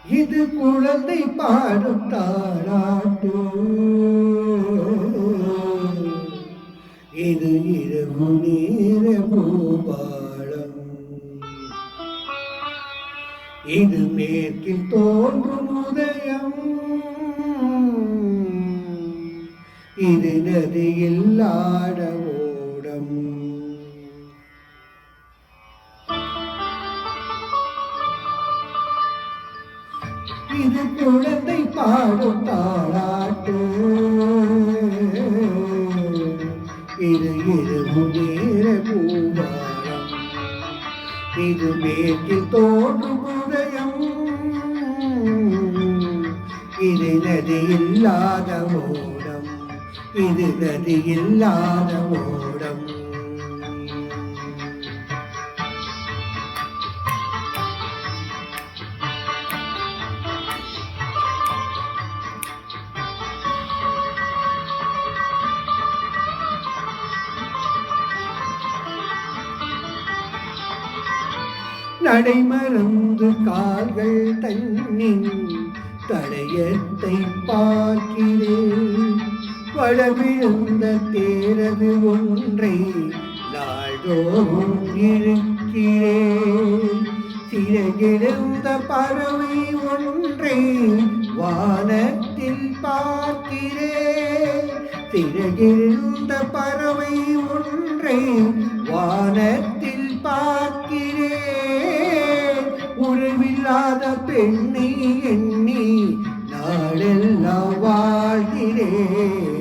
இது குழந்தை பாடும் தாராட்டு. இது இரவு நேர பூபாலம். இது மேற்கில் தோன்றும் உதயம். இது நதியில் ஆட ஓடம். இது குழந்தை பாடும் தாளாட்டு. இது இரவு நேர பூவாரம். இது மேற்கில் தோன்றும் உதயம். இது நதியில்லாத ஓடம். இது நதியில்லாத ஓடம். நடைமறந்து கால்கள் தன்னின் தடயத்தை பார்க்கிறேன். வடவிழுந்த தேரது ஒன்றை நாள்தோறும் இருக்கிறேன். சிறகிழந்த பறவை ஒன்றை வானத்தில் பார்க்கிறேன். சிறகிழந்த பறவை ஒன்றை வானத்தில் பார்க்கிறேன். உறவில்லாத பெண்ணை எண்ணி நாளெல்லாம் வாழ்கிறேன்.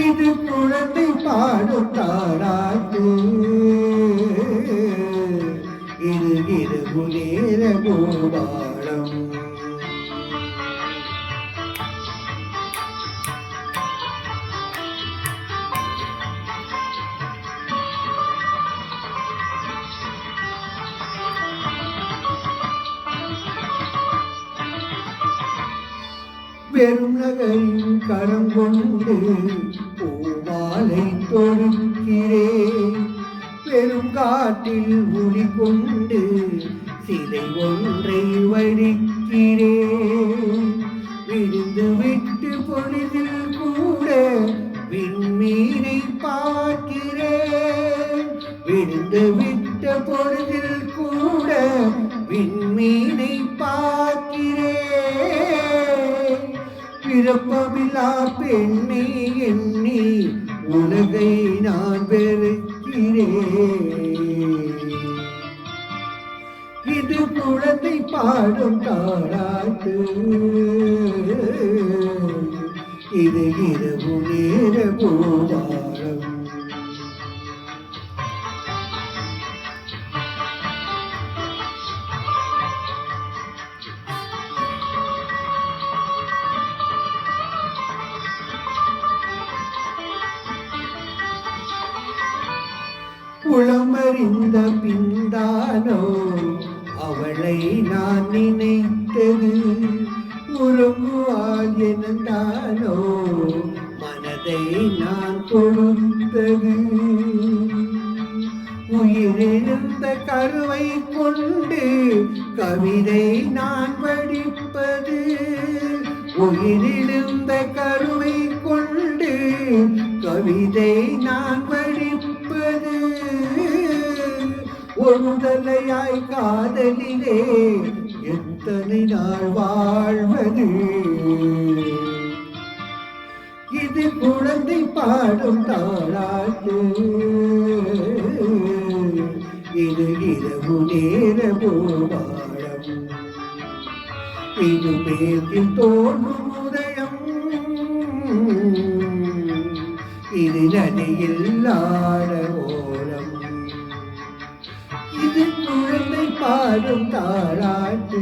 இது குழந்தை பாடும் தாராட்டு. இது இரவு நேர பூபாலம். பெரும் நகரின் கரம் கொண்டு பூவாலை தொடுக்கிறேன். பெரும் காட்டில் ஒளி கொண்டு சிலை ஒன்றை வடிக்கிறேன். விழுந்து விட்டு பொழுதில் கூட விண்மீனை பார்க்கிறேன். விழுந்து விட்ட பொழுதில் கூட விண்மீனை பார்க்கிறேன். பிறப்பமில்லா பெண்ணை எண்ணி உலகை நான் வெறுக்கிறேன். இது குழந்தை பாடும் தாராட்டு. இது இரவு நேர பூவாரம். குளமறிந்த பிந்தானோ அவளை நான் நினைத்தது. உறங்குவாள் எனந்தானோ மனதை நான் கொடுத்தது. உயிரிழந்த கருவை கொண்டு கவிதை நான் வடிப்பது. உயிரிழந்த கருவை கொண்டு கவிதை நான் வடிப்பது. ஒருதலையாய் காதலிலே எத்தனை நாள் வாழ்வது. இது குழந்தை பாடும் தாளாட்டு. இது இரவு நேர பூவாரம். இது மேற்கில் தோன்றும் உதயம். இது நதியில் ஆட ஓரம். இது குழந்தை பாடும் தாளாட்டு.